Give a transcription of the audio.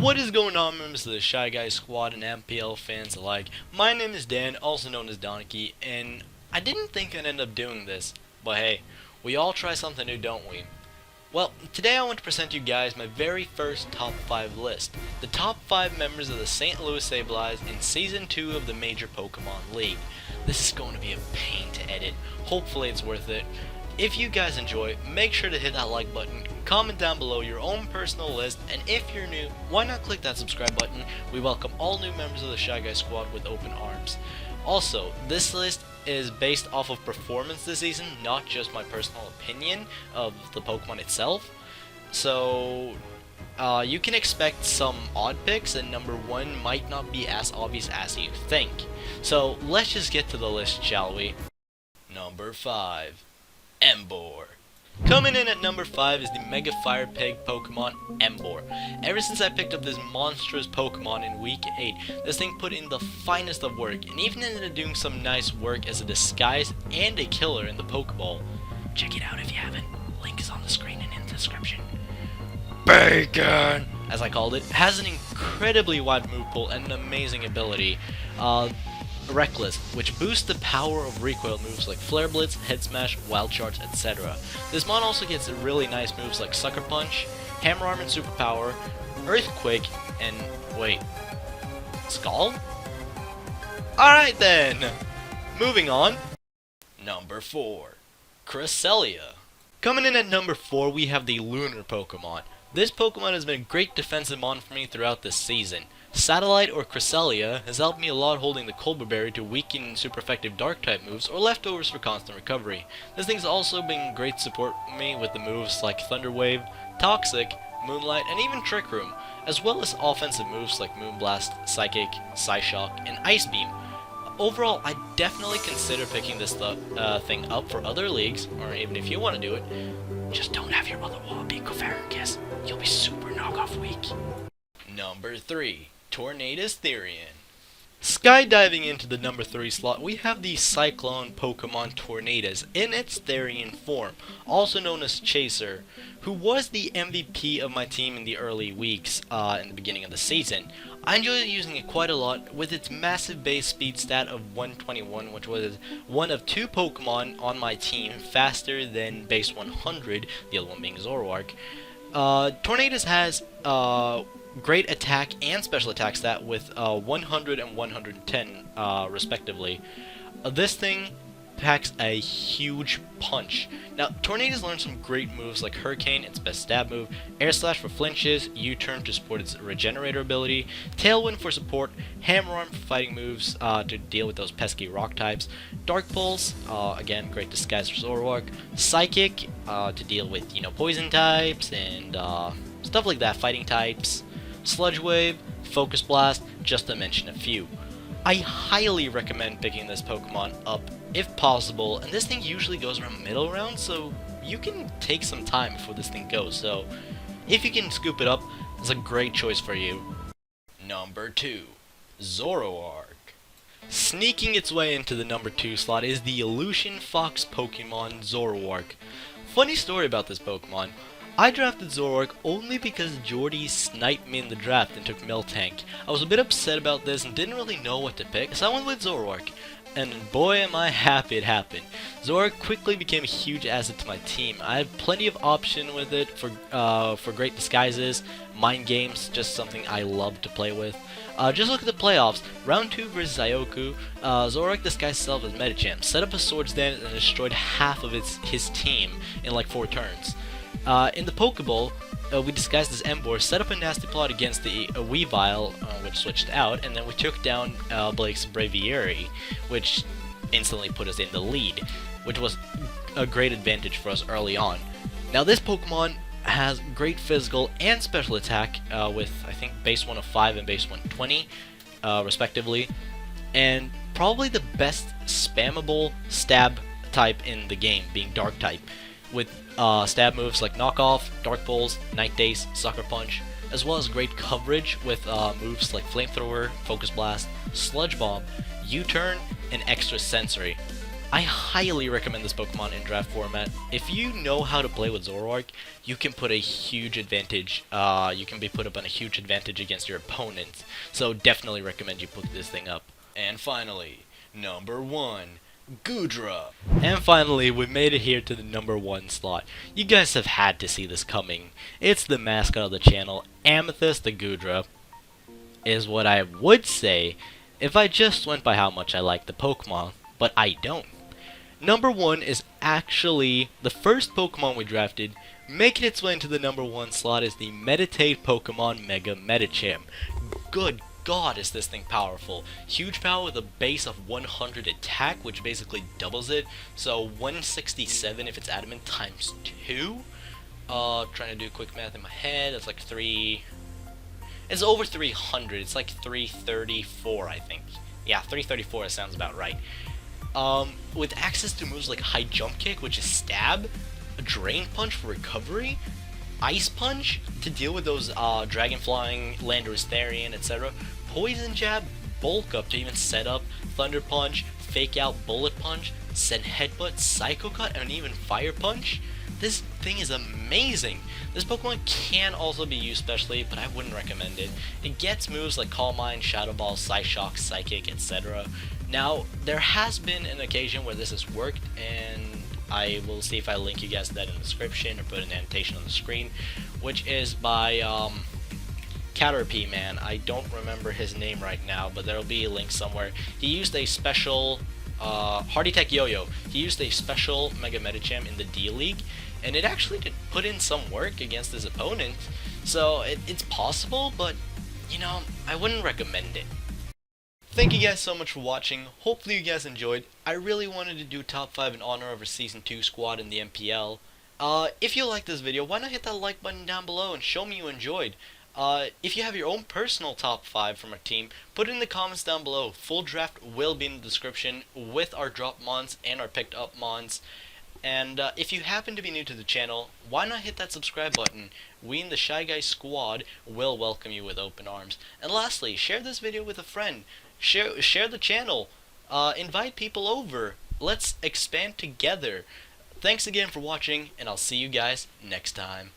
What is going on, members of the Shy Guy Squad and MPL fans alike? My name is Dan, also known as Danekii, and I didn't think I'd end up doing this, but hey, we all try something new, don't we? Well, today I want to present you guys my very first top 5 list. The top 5 members of the St. Louis Sableyes in Season 2 of the Major Pokemon League. This is going to be a pain to edit. Hopefully it's worth it. If you guys enjoy, make sure to hit that like button, comment down below your own personal list, and if you're new, why not click that subscribe button? We welcome all new members of the Shy Guy Squad with open arms. Also, this list is based off of performance this season, not just my personal opinion of the Pokemon itself. So, you can expect some odd picks, and number 1 might not be as obvious as you think. So, let's just get to the list, shall we? Number 5. Emboar. Coming in at number 5 is the Mega Fire Pig Pokemon Emboar. Ever since I picked up this monstrous Pokemon in week 8, this thing put in the finest of work, and even ended up doing some nice work as a disguise and a killer in the Pokeball. Check it out if you haven't. Link is on the screen and in the description. Bacon! As I called it, has an incredibly wide move pool and an amazing ability. Reckless, which boosts the power of recoil moves like Flare Blitz, Head Smash, Wild Charge, etc. This mon also gets really nice moves like Sucker Punch, Hammer Arm and Superpower, Earthquake, and wait, Scald? Alright then! Moving on. Number 4. Cresselia. Coming in at number 4 we have the Lunar Pokemon. This Pokemon has been a great defensive mon for me throughout this season. Satellite or Cresselia has helped me a lot holding the Colbur Berry to weaken super effective dark type moves or leftovers for constant recovery. This thing's also been great support for me with the moves like Thunder Wave, Toxic, Moonlight, and even Trick Room, as well as offensive moves like Moonblast, Psychic, Psyshock, and Ice Beam. Overall, I definitely consider picking this thing up for other leagues, or even if you want to do it. Just don't have your other wall be Cofagrigus. You'll be super knockoff weak. Number 3. Tornadus-Therian. Skydiving into the number 3 slot, we have the Cyclone Pokemon Tornadus in its Therian form, also known as Chaser, who was the MVP of my team in the early weeks in the beginning of the season. I enjoy using it quite a lot with its massive base speed stat of 121, which was one of 2 Pokemon on my team faster than base 100, the other one being Zoroark. Tornadus has great attack and special attack stat with 100 and 110 respectively. This thing packs a huge punch. Now, Tornadus learned some great moves like Hurricane, its best stab move, Air Slash for flinches, U-Turn to support its Regenerator ability, Tailwind for support, Hammer Arm for fighting moves to deal with those pesky rock types, Dark Pulse, again, great disguise for Zoroark, Psychic to deal with, poison types and stuff like that, fighting types, Sludge Wave, Focus Blast, just to mention a few. I highly recommend picking this Pokemon up if possible, and this thing usually goes around middle round, so you can take some time before this thing goes, so if you can scoop it up, it's a great choice for you. Number 2. Zoroark. Sneaking its way into the number 2 slot is the Illusion Fox Pokemon Zoroark. Funny story about this Pokemon. I drafted Zoroark only because Jordy sniped me in the draft and took Miltank. I was a bit upset about this and didn't really know what to pick, so I went with Zoroark. And boy am I happy it happened. Zoroark quickly became a huge asset to my team. I had plenty of option with it for great disguises, mind games, just something I love to play with. Just look at the playoffs. Round 2 versus Ioku, Zoroark disguised itself as Medicham, set up a Swords Dance and destroyed half of his team in like 4 turns. In the Pokeball, we disguised as Emboar, set up a nasty plot against the Weavile, which switched out, and then we took down Blake's Braviary, which instantly put us in the lead, which was a great advantage for us early on. Now this Pokemon has great physical and special attack with, I think, base 105 and base 120, respectively, and probably the best spammable stab type in the game, being Dark type, with stab moves like Knock Off, Dark Pulse, Night Daze, Sucker Punch, as well as great coverage with moves like Flamethrower, Focus Blast, Sludge Bomb, U-Turn, and Extra Sensory. I highly recommend this Pokemon in draft format. If you know how to play with Zoroark, you can put a huge advantage. You can be put up on a huge advantage against your opponents. So definitely recommend you put this thing up. And finally, number 1, Goodra. And finally, we made it here to the number 1 slot. You guys have had to see this coming. It's the mascot of the channel, Amethyst the Goodra. Is what I would say if I just went by how much I like the Pokemon, but I don't. Number 1 is actually the first Pokemon we drafted. Making its way into the number 1 slot is the Meditate Pokemon M-Medicham. Good God, is this thing powerful. Huge power with a base of 100 attack, which basically doubles it. So 167 if it's adamant times 2. Trying to do quick math in my head. That's like 3... It's over 300. It's like 334, I think. Yeah, 334 sounds about right. With access to moves like High Jump Kick, which is Stab, Drain Punch for recovery, Ice Punch to deal with those Dragon Flying, Danekii, etc., Poison Jab, Bulk Up to even set up, Thunder Punch, Fake Out Bullet Punch, Send Headbutt, Psycho Cut, and even Fire Punch. This thing is amazing. This Pokemon can also be used specially, but I wouldn't recommend it. It gets moves like Calm Mind, Shadow Ball, Psyshock, Psychic, etc. Now, there has been an occasion where this has worked, and I will see if I link you guys to that in the description or put an annotation on the screen, which is by Caterpie Man. I don't remember his name right now, but there'll be a link somewhere. He used a special Hardy Tech Yo-Yo. He used a special Mega Medicham in the D-League, and it actually did put in some work against his opponent, so it's possible, but, you know, I wouldn't recommend it. Thank you guys so much for watching. Hopefully you guys enjoyed. I really wanted to do top 5 in honor of our Season 2 squad in the MPL. If you liked this video, why not hit that like button down below and show me you enjoyed. If you have your own personal top 5 from our team, put it in the comments down below. Full draft will be in the description with our drop mons and our picked up mons. And if you happen to be new to the channel, why not hit that subscribe button? We in the Shy Guys squad will welcome you with open arms. And lastly, share this video with a friend. Share the channel. Invite people over. Let's expand together. Thanks again for watching, and I'll see you guys next time.